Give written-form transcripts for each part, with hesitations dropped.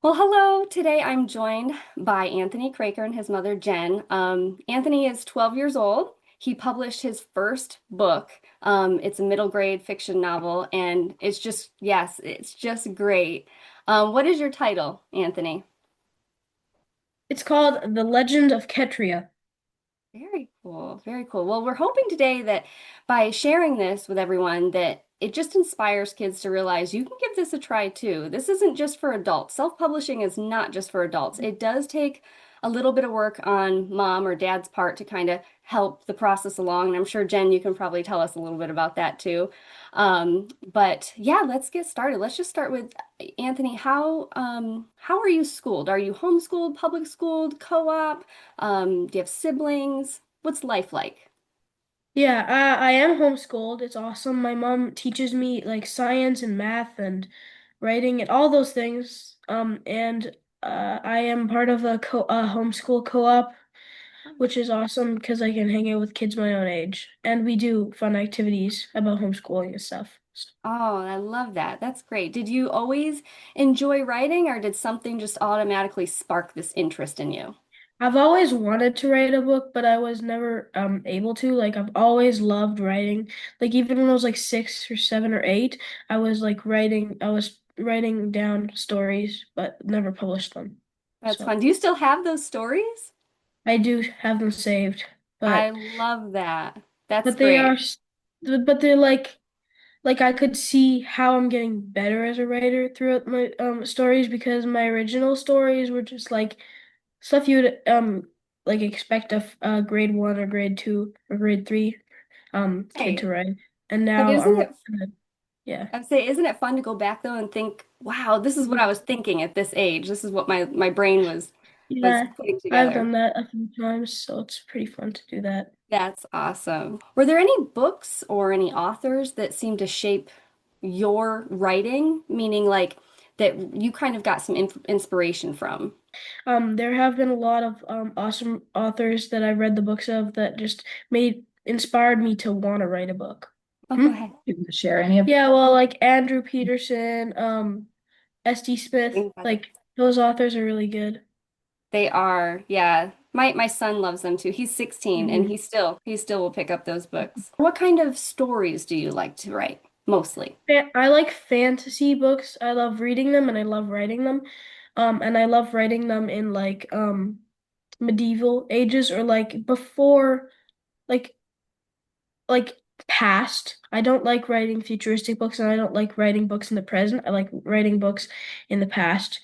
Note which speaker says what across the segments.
Speaker 1: Well, hello. Today I'm joined by Anthony Kroeker and his mother Jen. Anthony is 12 years old. He published his first book. It's a middle grade fiction novel, and it's just, yes, it's just great. What is your title, Anthony?
Speaker 2: It's called The Legend of Ketria.
Speaker 1: Very cool. Very cool. Well, we're hoping today that by sharing this with everyone, that it just inspires kids to realize you can give this a try too. This isn't just for adults. Self-publishing is not just for adults. It does take a little bit of work on mom or dad's part to kind of help the process along. And I'm sure, Jen, you can probably tell us a little bit about that too. But yeah, let's get started. Let's just start with Anthony. How are you schooled? Are you homeschooled, public schooled, co-op? Do you have siblings? What's life like?
Speaker 2: Yeah, I am homeschooled. It's awesome. My mom teaches me like science and math and writing and all those things. And I am part of a homeschool co-op, which is awesome because I can hang out with kids my own age, and we do fun activities about homeschooling and stuff.
Speaker 1: Oh, I love that. That's great. Did you always enjoy writing, or did something just automatically spark this interest in you?
Speaker 2: I've always wanted to write a book, but I was never able to. Like I've always loved writing. Like even when I was like 6 or 7 or 8, I was writing down stories, but never published them.
Speaker 1: That's
Speaker 2: So
Speaker 1: fun. Do you still have those stories?
Speaker 2: I do have them saved,
Speaker 1: I
Speaker 2: but
Speaker 1: love that. That's
Speaker 2: but they are
Speaker 1: great.
Speaker 2: s- but they're like I could see how I'm getting better as a writer throughout my stories because my original stories were just like stuff you would like expect a grade 1 or grade 2 or grade 3 kid
Speaker 1: Right.
Speaker 2: to write. And
Speaker 1: But
Speaker 2: now
Speaker 1: isn't
Speaker 2: I'm
Speaker 1: it,
Speaker 2: yeah.
Speaker 1: I'd say, isn't it fun to go back though and think, wow, this is what I was thinking at this age. This is what my brain was
Speaker 2: Yeah,
Speaker 1: putting
Speaker 2: I've
Speaker 1: together.
Speaker 2: done that a few times, so it's pretty fun to do that.
Speaker 1: That's awesome. Were there any books or any authors that seemed to shape your writing, meaning like that you kind of got some inspiration from?
Speaker 2: There have been a lot of awesome authors that I've read the books of that just made inspired me to want to write a book.
Speaker 1: Oh, go
Speaker 2: Hmm?
Speaker 1: ahead.
Speaker 3: You can share any of
Speaker 2: Yeah, well, like Andrew Peterson, S.D. Smith,
Speaker 1: Things like that.
Speaker 2: like those authors are really good.
Speaker 1: They are, yeah. My son loves them too. He's 16 and
Speaker 2: Mhm.
Speaker 1: he still will pick up those books. What kind of stories do you like to write mostly?
Speaker 2: I like fantasy books. I love reading them and I love writing them. And I love writing them in like medieval ages or like before like like past. I don't like writing futuristic books and I don't like writing books in the present. I like writing books in the past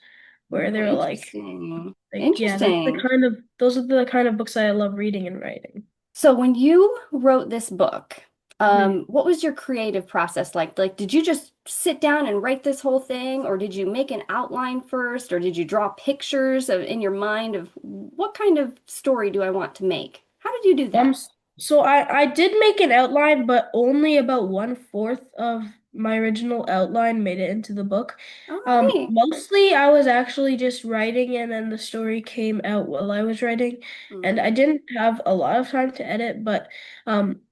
Speaker 2: where
Speaker 1: Oh,
Speaker 2: they're
Speaker 1: interesting.
Speaker 2: yeah, that's the
Speaker 1: Interesting.
Speaker 2: kind of those are the kind of books I love reading and writing.
Speaker 1: So when you wrote this book,
Speaker 2: Mhm.
Speaker 1: what was your creative process like? Like, did you just sit down and write this whole thing, or did you make an outline first, or did you draw pictures in your mind of what kind of story do I want to make? How did you do that?
Speaker 2: So I did make an outline, but only about 1/4 of my original outline made it into the book.
Speaker 1: Oh, neat.
Speaker 2: Mostly I was actually just writing, and then the story came out while I was writing, and
Speaker 1: Hmm.
Speaker 2: I didn't have a lot of time to edit, but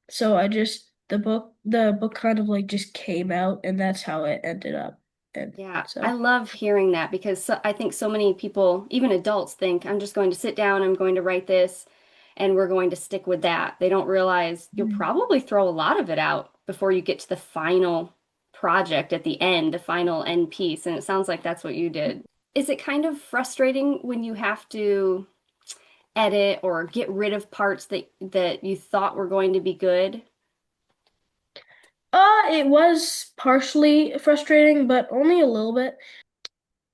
Speaker 2: so I just the book kind of like just came out, and that's how it ended up, and
Speaker 1: Yeah, I
Speaker 2: so.
Speaker 1: love hearing that because I think so many people, even adults, think I'm just going to sit down, I'm going to write this, and we're going to stick with that. They don't realize you'll probably throw a lot of it out before you get to the final project at the end, the final end piece. And it sounds like that's what you did. Is it kind of frustrating when you have to edit or get rid of parts that you thought were going to be good?
Speaker 2: It was partially frustrating, but only a little bit.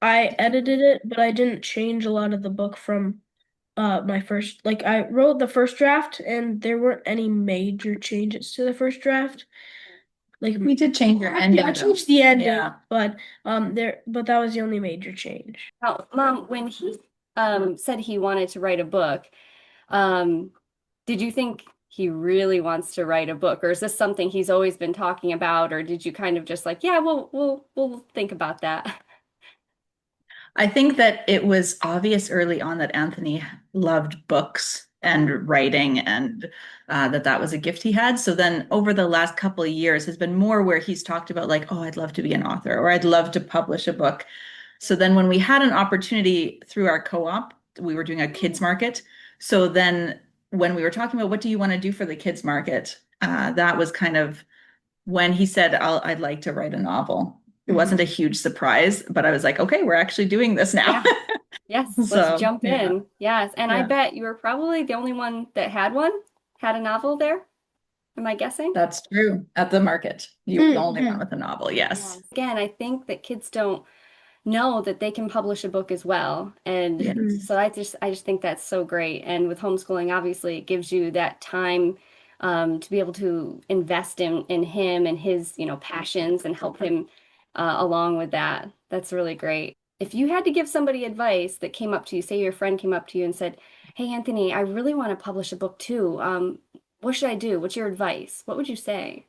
Speaker 2: I
Speaker 1: Did you?
Speaker 2: edited it, but I didn't change a lot of the book from my first like I wrote the first draft and there weren't any major changes to the first draft. Like
Speaker 3: we did change your ending
Speaker 2: I
Speaker 3: though.
Speaker 2: changed the ending,
Speaker 3: Yeah.
Speaker 2: but that was the only major change.
Speaker 1: Now, Mom, when he said he wanted to write a book, Um, did you think he really wants to write a book, or is this something he's always been talking about, or did you kind of just like, yeah, we'll think about that?
Speaker 3: I think that it was obvious early on that Anthony loved books and writing and that was a gift he had. So then over the last couple of years has been more where he's talked about like, oh, I'd love to be an author or I'd love to publish a book. So then when we had an opportunity through our co-op, we were doing a kids market. So then when we were talking about what do you want to do for the kids market, that was kind of when he said, I'd like to write a novel. It wasn't a huge surprise, but I was like, okay, we're actually doing this now.
Speaker 1: Yeah. Yes, let's
Speaker 3: So
Speaker 1: jump
Speaker 3: yeah,
Speaker 1: in. Yes, and I
Speaker 3: yeah,
Speaker 1: bet you were probably the only one that had a novel there. Am I guessing?
Speaker 3: that's true. At the market, you were the only one
Speaker 2: Hmm.
Speaker 3: with a novel. Yes.
Speaker 1: Yes. Again, I think that kids don't know that they can publish a book as well. And
Speaker 3: Yes.
Speaker 1: so I just think that's so great. And with homeschooling, obviously, it gives you that time to be able to invest in him and his, passions and help him along with that. That's really great. If you had to give somebody advice that came up to you, say your friend came up to you and said, "Hey, Anthony, I really want to publish a book too. What should I do? What's your advice?" What would you say?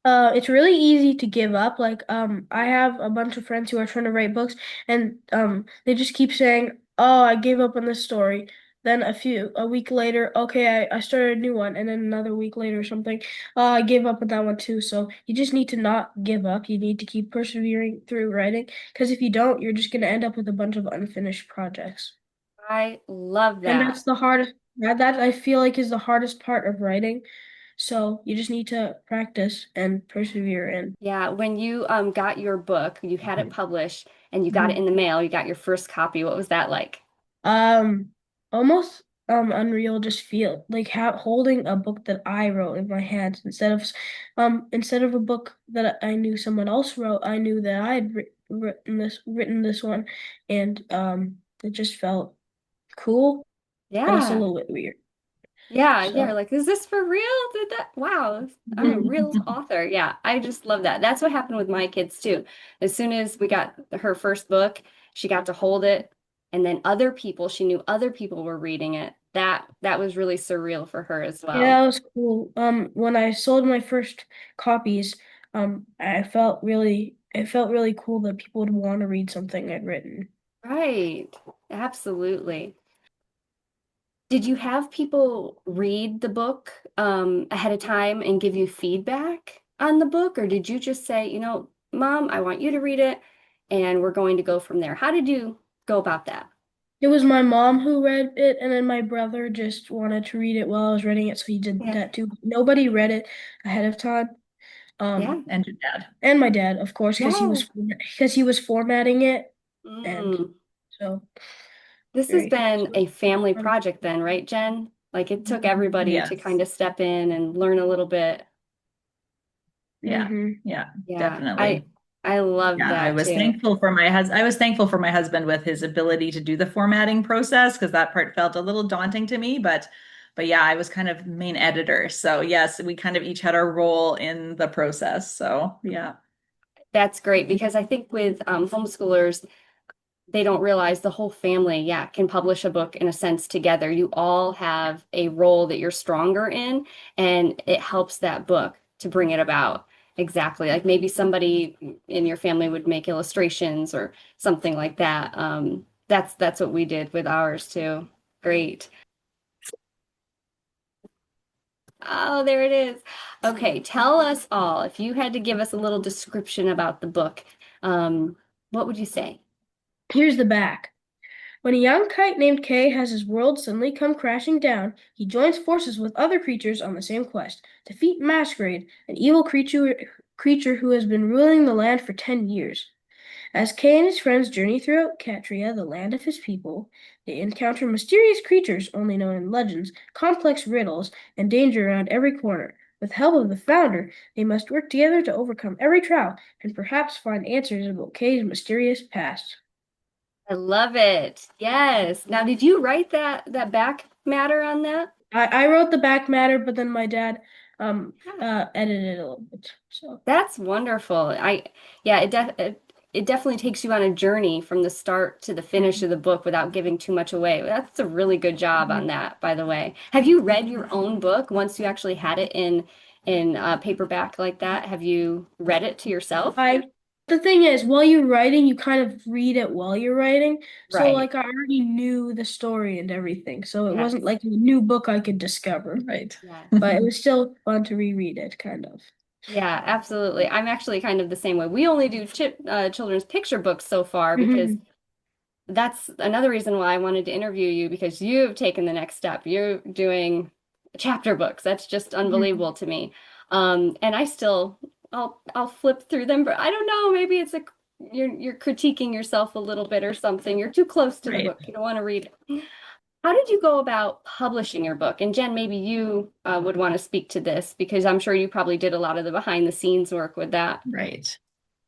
Speaker 2: It's really easy to give up. Like, I have a bunch of friends who are trying to write books, and they just keep saying, "Oh, I gave up on this story." Then a week later, okay, I started a new one, and then another week later or something, I gave up on that one too. So you just need to not give up. You need to keep persevering through writing, because if you don't, you're just gonna end up with a bunch of unfinished projects.
Speaker 1: I love
Speaker 2: And
Speaker 1: that.
Speaker 2: that's the hardest, that I feel like is the hardest part of writing. So you just need to practice and persevere and
Speaker 1: Yeah, when you got your book, you had it published and you got it
Speaker 2: Mhm.
Speaker 1: in the mail, you got your first copy. What was that like?
Speaker 2: um almost unreal, just feel like holding a book that I wrote in my hands instead of a book that I knew someone else wrote. I knew that I had written this one, and it just felt cool and also a
Speaker 1: Yeah.
Speaker 2: little bit weird.
Speaker 1: Yeah, yeah,
Speaker 2: So
Speaker 1: like, is this for real? Did that? Wow, I'm a real author. Yeah, I just love that. That's what happened with my kids too. As soon as we got her first book, she got to hold it, and then she knew other people were reading it. That was really surreal for her as
Speaker 2: yeah,
Speaker 1: well.
Speaker 2: that was cool. When I sold my first copies, it felt really cool that people would want to read something I'd written.
Speaker 1: Right. Absolutely. Did you have people read the book ahead of time and give you feedback on the book, or did you just say, Mom, I want you to read it, and we're going to go from there? How did you go about that?
Speaker 2: It was my mom who read it, and then my brother just wanted to read it while I was reading it, so he did
Speaker 1: Yeah,
Speaker 2: that too. Nobody read it ahead of time.
Speaker 1: yeah,
Speaker 2: Um,
Speaker 3: And your dad.
Speaker 2: and my dad, of course,
Speaker 1: yeah.
Speaker 2: because he was formatting it, and
Speaker 1: Mm.
Speaker 2: so
Speaker 1: This has
Speaker 2: very.
Speaker 1: been a family project then, right, Jen? Like it took everybody to
Speaker 3: Yes.
Speaker 1: kind of step in and learn a little bit.
Speaker 3: Yeah.
Speaker 2: Mm-hmm.
Speaker 3: Yeah,
Speaker 1: Yeah, I
Speaker 3: definitely.
Speaker 1: I love
Speaker 3: Yeah,
Speaker 1: that too.
Speaker 3: I was thankful for my husband with his ability to do the formatting process because that part felt a little daunting to me, but yeah, I was kind of main editor. So yes, we kind of each had our role in the process. So yeah.
Speaker 1: That's great because I think with homeschoolers, they don't realize the whole family, yeah, can publish a book in a sense together. You all have a role that you're stronger in, and it helps that book to bring it about. Exactly. Like maybe somebody in your family would make illustrations or something like that. That's what we did with ours too. Great. Oh, there it is. Okay, tell us all, if you had to give us a little description about the book, what would you say?
Speaker 2: Here's the back. When a young kite named Kay has his world suddenly come crashing down, he joins forces with other creatures on the same quest. Defeat Masquerade, an evil creature who has been ruling the land for 10 years. As Kay and his friends journey throughout Katria, the land of his people, they encounter mysterious creatures only known in legends, complex riddles, and danger around every corner. With the help of the founder, they must work together to overcome every trial and perhaps find answers about Kay's mysterious past.
Speaker 1: I love it. Yes. Now, did you write that back matter on that?
Speaker 2: I wrote the back matter, but then my dad
Speaker 1: Yeah.
Speaker 2: edited it a little bit. So
Speaker 1: That's wonderful. Yeah, it definitely takes you on a journey from the start to the finish of the book without giving too much away. That's a really good job on that, by the way. Have you read your own book once you actually had it in paperback like that? Have you read it to yourself?
Speaker 2: I the thing is, while you're writing, you kind of read it while you're writing. So
Speaker 1: Right.
Speaker 2: like I already knew the story and everything. So it
Speaker 1: Yes.
Speaker 2: wasn't like a new book I could discover.
Speaker 3: Right.
Speaker 1: Yes.
Speaker 2: But it was still fun to reread it, kind of.
Speaker 1: Yeah, absolutely. I'm actually kind of the same way. We only do children's picture books so far because
Speaker 2: Mhm.
Speaker 1: that's another reason why I wanted to interview you because you've taken the next step. You're doing chapter books. That's just
Speaker 2: Mhm.
Speaker 1: unbelievable to me. And I still I'll flip through them, but I don't know, maybe it's a you're critiquing yourself a little bit or something. You're too close to the
Speaker 3: Right.
Speaker 1: book. You don't want to read it. How did you go about publishing your book? And Jen, maybe you would want to speak to this because I'm sure you probably did a lot of the behind the scenes work with that.
Speaker 3: Right.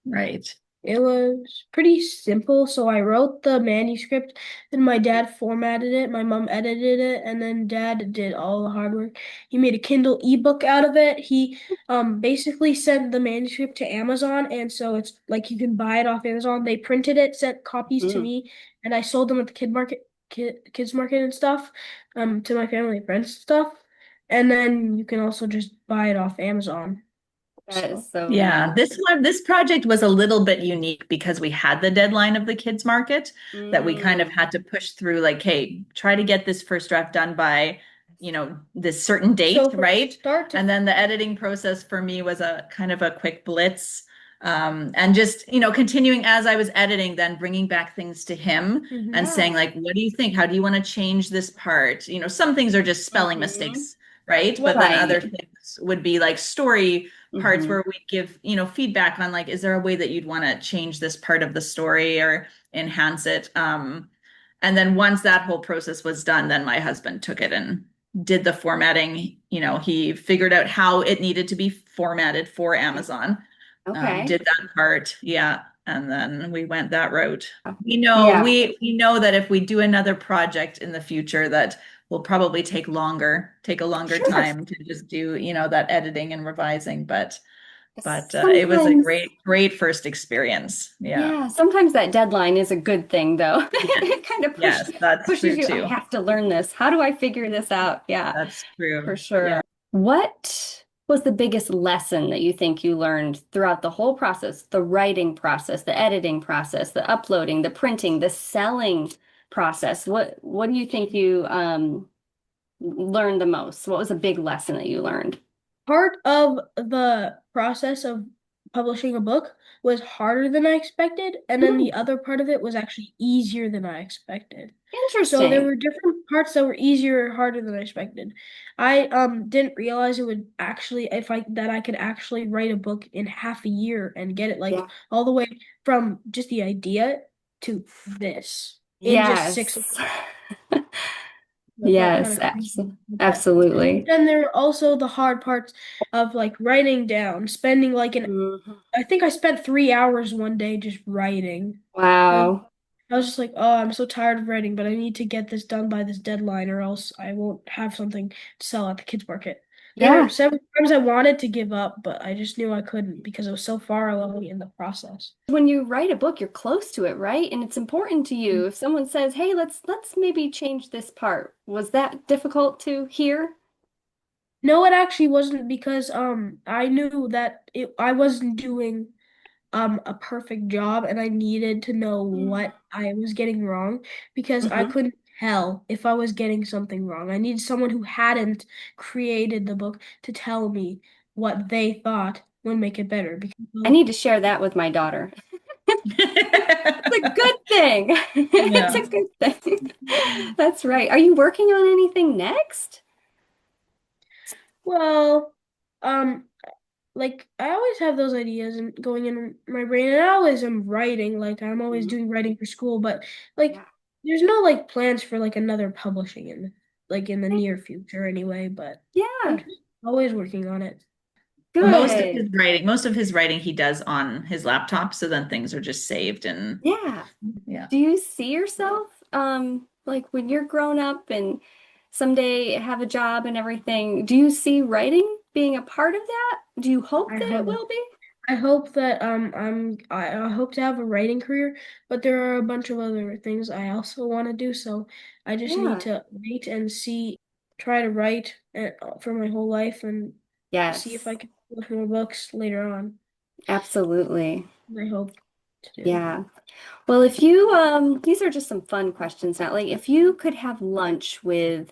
Speaker 3: Right.
Speaker 2: It was pretty simple. So I wrote the manuscript, then my dad formatted it, my mom edited it, and then dad did all the hard work. He made a Kindle ebook out of it. He basically sent the manuscript to Amazon, and so it's like you can buy it off Amazon. They printed it, sent copies to
Speaker 1: Mm,
Speaker 2: me, and I sold them at the kids market and stuff, to my family and friends and stuff. And then you can also just buy it off Amazon.
Speaker 1: that
Speaker 2: So.
Speaker 1: is so
Speaker 3: Yeah,
Speaker 1: neat.
Speaker 3: this project was a little bit unique because we had the deadline of the kids market that we kind of
Speaker 1: Mm,
Speaker 3: had to push through like, hey, try to get this first draft done by, this certain date,
Speaker 2: So from
Speaker 3: right?
Speaker 2: start to
Speaker 3: And then the editing process for me was a kind of a quick blitz. And just, continuing as I was editing, then bringing back things to him and
Speaker 2: Mhm.
Speaker 3: saying
Speaker 1: yeah.
Speaker 3: like, what do you think? How do you want to change this part? Some things are just spelling
Speaker 1: Hmm.
Speaker 3: mistakes, right?
Speaker 2: What
Speaker 3: But then other
Speaker 1: Right.
Speaker 3: things would be like story parts
Speaker 1: Hmm.
Speaker 3: where we give, feedback on like, is there a way that you'd want to change this part of the story or enhance it? And then once that whole process was done, then my husband took it and did the formatting. He figured out how it needed to be formatted for Amazon.
Speaker 1: Okay.
Speaker 3: Did that part, yeah, and then we went that route. We know
Speaker 1: Yeah.
Speaker 3: we know that if we do another project in the future, that will probably take a longer
Speaker 1: Sure.
Speaker 3: time to just do, that editing and revising. But it was a
Speaker 1: Sometimes,
Speaker 3: great first experience. Yeah.
Speaker 1: yeah, sometimes that deadline is a good thing, though.
Speaker 3: Yes.
Speaker 1: It kind of
Speaker 3: Yes, that's
Speaker 1: pushes
Speaker 3: true
Speaker 1: you. I
Speaker 3: too.
Speaker 1: have to learn this. How do I figure this out? Yeah,
Speaker 3: That's
Speaker 1: for
Speaker 3: true. Yeah.
Speaker 1: sure. What was the biggest lesson that you think you learned throughout the whole process, the writing process, the editing process, the uploading, the printing, the selling process? What do you think you learned the most? What was a big lesson that you learned?
Speaker 2: Part of the process of publishing a book was harder than I expected, and then
Speaker 1: Hmm,
Speaker 2: the other part of it was actually easier than I expected. So there
Speaker 1: interesting.
Speaker 2: were different parts that were easier or harder than I expected. I didn't realize it would actually if I that I could actually write a book in half a year and get it like
Speaker 1: Yeah.
Speaker 2: all the way from just the idea to this in just six.
Speaker 1: Yes.
Speaker 2: That felt kind
Speaker 1: Yes,
Speaker 2: of crazy. But
Speaker 1: absolutely.
Speaker 2: then there are also the hard parts of like writing down, spending like
Speaker 1: Mhm.
Speaker 2: I think I spent 3 hours one day just writing. And
Speaker 1: Wow.
Speaker 2: I was just like, oh, I'm so tired of writing, but I need to get this done by this deadline or else I won't have something to sell at the kids market. There were
Speaker 1: Yeah.
Speaker 2: several times I wanted to give up, but I just knew I couldn't because it was so far along in the process.
Speaker 1: When you write a book, you're close to it, right? And it's important to you. If someone says, "Hey, let's maybe change this part." Was that difficult to hear?
Speaker 2: No, it actually wasn't because I knew that I wasn't doing a perfect job and I needed to know what I was getting wrong because I
Speaker 1: Mm-hmm.
Speaker 2: couldn't tell if I was getting something wrong. I needed someone who hadn't created the book to tell me what they thought would make it better because
Speaker 1: I need to share that with my daughter. It's a good thing. It's
Speaker 3: Yeah.
Speaker 1: a good thing. That's right. Are you working on anything next?
Speaker 2: well, um like I always have those ideas and going in my brain and I always am writing, like I'm always
Speaker 1: Mhm.
Speaker 2: doing writing for school, but like
Speaker 1: Yeah.
Speaker 2: there's no like plans for like another publishing in the near future anyway, but I'm
Speaker 1: Yeah.
Speaker 2: just always working on it.
Speaker 1: Good.
Speaker 3: Most of his writing he does on his laptop, so then things are just saved and
Speaker 1: Yeah.
Speaker 3: yeah.
Speaker 1: Do you see yourself, like when you're grown up and someday have a job and everything, do you see writing being a part of that? Do you hope
Speaker 2: I
Speaker 1: that it
Speaker 2: hope
Speaker 1: will be?
Speaker 2: I hope that I hope to have a writing career, but there are a bunch of other things I also want to do, so I just need
Speaker 1: Yeah.
Speaker 2: to wait and try to write for my whole life and see if
Speaker 1: Yes,
Speaker 2: I can publish more books later on.
Speaker 1: absolutely.
Speaker 2: I hope to do.
Speaker 1: Yeah. Well, if you, these are just some fun questions now. Like, if you could have lunch with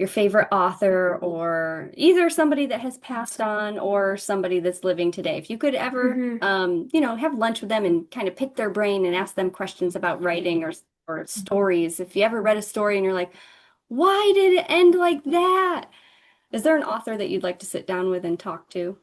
Speaker 1: your favorite author or either somebody that has passed on or somebody that's living today. If you could ever,
Speaker 2: Hmm.
Speaker 1: have lunch with them and kind of pick their brain and ask them questions about writing or stories. If you ever read a story and you're like, why did it end like that? Is there an author that you'd like to sit down with and talk to?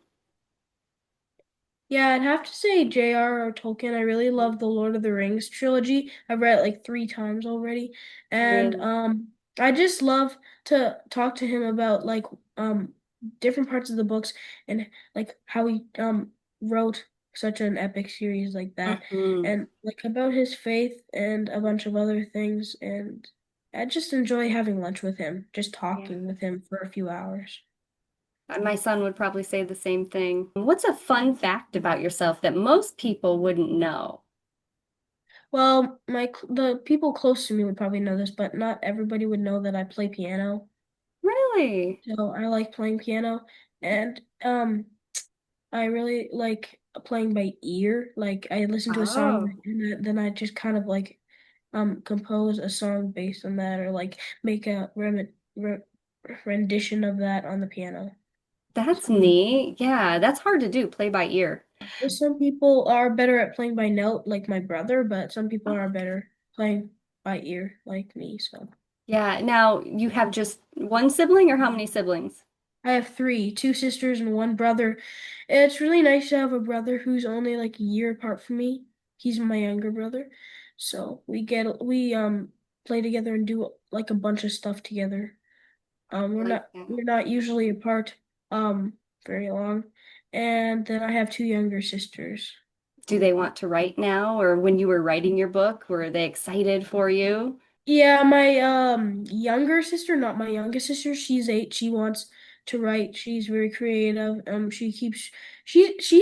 Speaker 2: Yeah, I'd have to say J.R.R. Tolkien. I really love the Lord of the Rings trilogy. I've read it like 3 times already. And
Speaker 1: Really?
Speaker 2: I just love to talk to him about like different parts of the books and like how he wrote such an epic series like that
Speaker 1: Mhm.
Speaker 2: and like about his faith and a bunch of other things. And I just enjoy having lunch with him, just
Speaker 1: Yeah.
Speaker 2: talking with him for a few hours.
Speaker 1: My son would probably say the same thing. What's a fun fact about yourself that most people wouldn't know?
Speaker 2: Well, the people close to me would probably know this, but not everybody would know that I play piano.
Speaker 1: Really?
Speaker 2: So I like playing piano, and I really like playing by ear. Like I listen to a song
Speaker 1: Oh,
Speaker 2: and then I just kind of like compose a song based on that, or like make a rendition of that on the piano.
Speaker 1: that's
Speaker 2: So
Speaker 1: neat. Yeah, that's hard to do, play by ear.
Speaker 2: some people are better at playing by note, like my brother, but some people
Speaker 1: Oh,
Speaker 2: are better playing by ear, like me. So.
Speaker 1: yeah. Now, you have just one sibling or how many siblings?
Speaker 2: I have three, 2 sisters and 1 brother. It's really nice to have a brother who's only like a year apart from me. He's my younger brother. So we play together and do like a bunch of stuff together.
Speaker 1: I
Speaker 2: We're
Speaker 1: like
Speaker 2: not
Speaker 1: that.
Speaker 2: we're not usually apart very long. And then I have 2 younger sisters.
Speaker 1: Do they want to write now, or when you were writing your book, were they excited for you?
Speaker 2: Yeah, my younger sister, not my youngest sister, she's 8. She wants to write. She's very creative. She's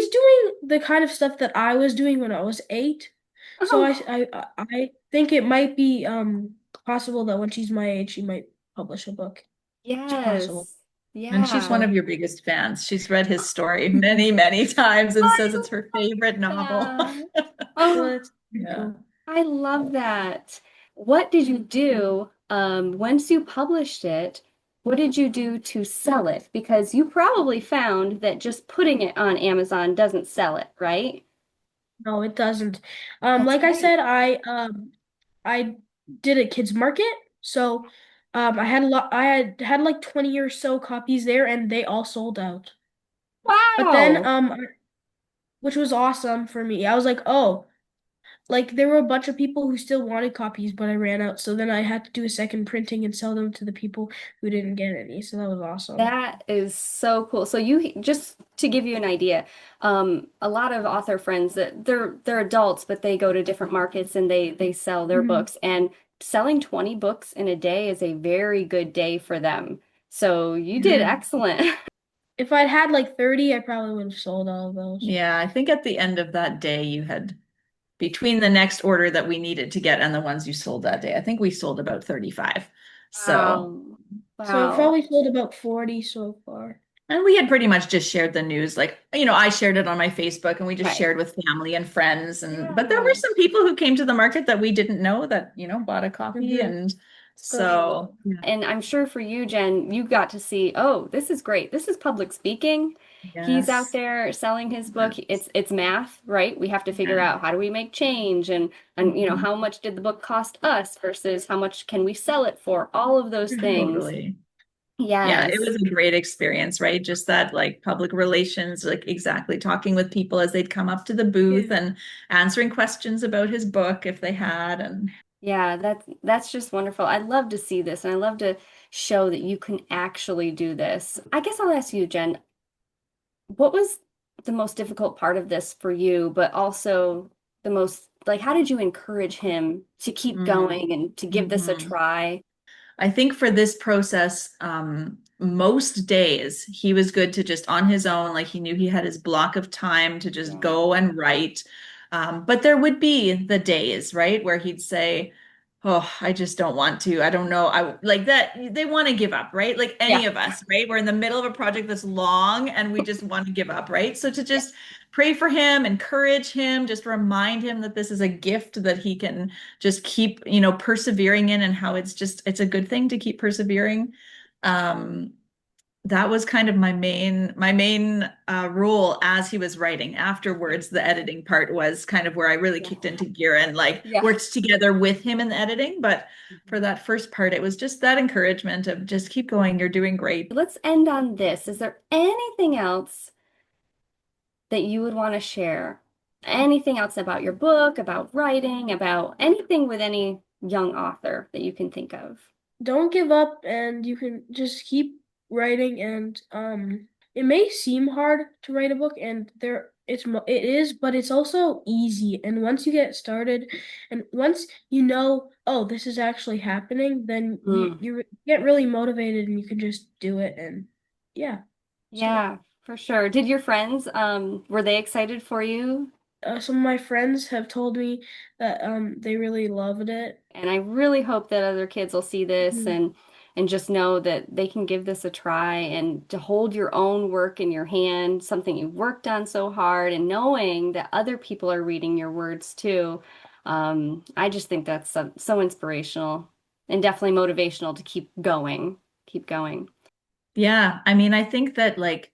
Speaker 2: doing the kind of stuff that I was doing when I was 8. So
Speaker 1: Oh,
Speaker 2: I think it might be possible that when she's my age, she might publish a book. It's possible.
Speaker 1: yes.
Speaker 3: And she's one
Speaker 1: Yeah.
Speaker 3: of your biggest fans. She's read his story many, many times and says it's her favorite novel.
Speaker 1: that.
Speaker 2: Well,
Speaker 1: Oh,
Speaker 2: that's pretty
Speaker 3: Yeah.
Speaker 2: cool.
Speaker 1: I love that. What did you do once you published it? What did you do to sell it? Because you probably found that just putting it on Amazon doesn't sell it, right?
Speaker 2: No, it doesn't.
Speaker 1: That's
Speaker 2: Like I
Speaker 1: right.
Speaker 2: said, I did a kids market, so I had a lot. I had like 20 or so copies there, and they all sold out. But then
Speaker 1: Wow.
Speaker 2: which was awesome for me. I was like, oh, like there were a bunch of people who still wanted copies, but I ran out. So then I had to do a second printing and sell them to the people who didn't get any. So that was awesome.
Speaker 1: That is so cool. So you just to give you an idea, a lot of author friends that they're adults, but they go to different markets and they sell their
Speaker 2: Mhm.
Speaker 1: books. And selling 20 books in a day is a very good day for them. So you did
Speaker 2: Yeah.
Speaker 1: excellent.
Speaker 2: If I'd had like 30, I probably would have sold all of those.
Speaker 3: Yeah, I think at the end of that day, you had between the next order that we needed to get and the ones you sold that day, I think we sold about 35. So,
Speaker 1: Wow.
Speaker 2: So I've
Speaker 1: Wow.
Speaker 2: probably sold about 40 so far.
Speaker 3: and we had pretty much just shared the news. Like, I shared it on my Facebook and we just
Speaker 1: Right.
Speaker 3: shared with family and friends. But there were
Speaker 1: Yeah.
Speaker 3: some people who came to the market that we didn't know that, bought a copy.
Speaker 2: Mm-hmm.
Speaker 3: And
Speaker 2: Good.
Speaker 3: so, yeah.
Speaker 1: And I'm sure for you, Jen, you got to see, oh, this is great. This is public speaking. He's out
Speaker 3: Yes.
Speaker 1: there selling his book.
Speaker 3: Yes.
Speaker 1: It's math, right? We have to figure
Speaker 3: Yeah.
Speaker 1: out how do we make change and
Speaker 3: Mhm.
Speaker 1: how much did the book cost us versus how much can we sell it for? All of those
Speaker 2: Mm-hmm.
Speaker 1: things.
Speaker 3: Totally. Yeah, it
Speaker 1: Yes.
Speaker 3: was a great experience, right? Just that like public relations, like exactly talking with people as they'd come up to the booth
Speaker 2: Yeah.
Speaker 3: and answering questions about his book if they had. And
Speaker 1: Yeah, that's just wonderful. I love to see this and I love to show that you can actually do this. I guess I'll ask you, Jen, what was the most difficult part of this for you, but also the most, like, how did you encourage him to keep
Speaker 3: mm,
Speaker 1: going and to give this a
Speaker 3: mhm.
Speaker 1: try?
Speaker 3: I think for this process, most days he was good to just on his own, like he knew he had his block of time to just
Speaker 1: Yeah.
Speaker 3: go and write. But there would be the days, right, where he'd say, "Oh, I just don't want to. I don't know. I like that." They want to give up, right? Like
Speaker 1: Yeah.
Speaker 3: any of us, right? We're in the middle of a project that's long and we just want to give up, right? So to
Speaker 1: Yeah.
Speaker 3: just pray for him, encourage him, just remind him that this is a gift that he can just keep, persevering in and how it's a good thing to keep persevering. um, that was kind of my main role as he was writing. Afterwards, the editing part was kind of where I really
Speaker 1: Yeah.
Speaker 3: kicked into gear and like
Speaker 1: Yeah.
Speaker 3: worked together with him in the editing. But for that first part, it was just that encouragement of just keep going, you're doing great.
Speaker 1: Let's end on this. Is there anything else that you would want to share? Anything else about your book, about writing, about anything with any young author that you can think of?
Speaker 2: Don't give up, and you can just keep writing. And it may seem hard to write a book, and it is, but it's also easy. And once you get started, and once you know, oh, this is actually happening, then
Speaker 1: Mm.
Speaker 2: you get really motivated, and you can just do it. And yeah, so
Speaker 1: Yeah, for sure. Did your friends, were they excited for you?
Speaker 2: some of my friends have told me that they really loved it.
Speaker 1: And I really hope that other kids will see this
Speaker 2: Mhm.
Speaker 1: and just know that they can give this a try and to hold your own work in your hand, something you've worked on so hard, and knowing that other people are reading your words too. I just think that's so inspirational and definitely motivational to keep going, keep going.
Speaker 3: Yeah, I mean, I think that like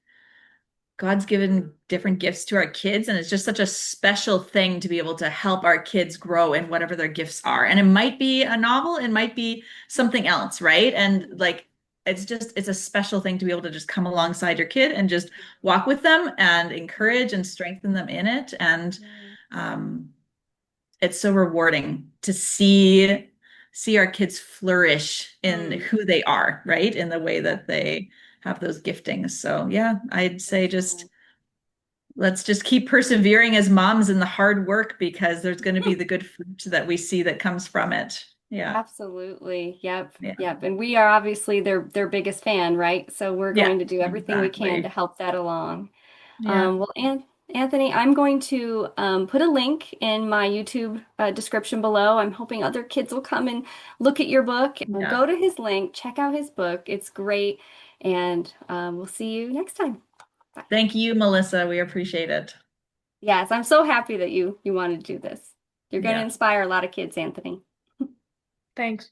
Speaker 3: God's given different gifts to our kids, and it's just such a special thing to be able to help our kids grow in whatever their gifts are. And it might be a novel, it might be something else, right? And like it's a special thing to be able to just come alongside your kid and just walk with them and encourage and strengthen them in it. And
Speaker 1: Yeah.
Speaker 3: um, it's so rewarding to see our kids flourish in
Speaker 1: Mm,
Speaker 3: who they are, right? In the way that they have those giftings. So yeah, I'd
Speaker 1: for
Speaker 3: say just
Speaker 1: sure.
Speaker 3: let's just keep persevering as moms in the hard work because there's going to be the good fruit that we see that comes from it. Yeah.
Speaker 1: Absolutely. Yep.
Speaker 3: Yeah.
Speaker 1: Yep. And we are obviously their biggest fan, right? So we're
Speaker 3: Yeah,
Speaker 1: going to do everything we can to
Speaker 3: exactly.
Speaker 1: help that along.
Speaker 3: Yeah.
Speaker 1: Well, Anthony, I'm going to put a link in my YouTube description below. I'm hoping other kids will come and look at your book. We'll
Speaker 3: Yeah.
Speaker 1: go to his link, check out his book. It's great. And we'll see you next time. Bye.
Speaker 3: Thank you, Melissa. We appreciate it.
Speaker 1: Yes, I'm so happy that you want to do this. You're going to
Speaker 3: Yeah.
Speaker 1: inspire a lot of kids, Anthony.
Speaker 2: Thanks.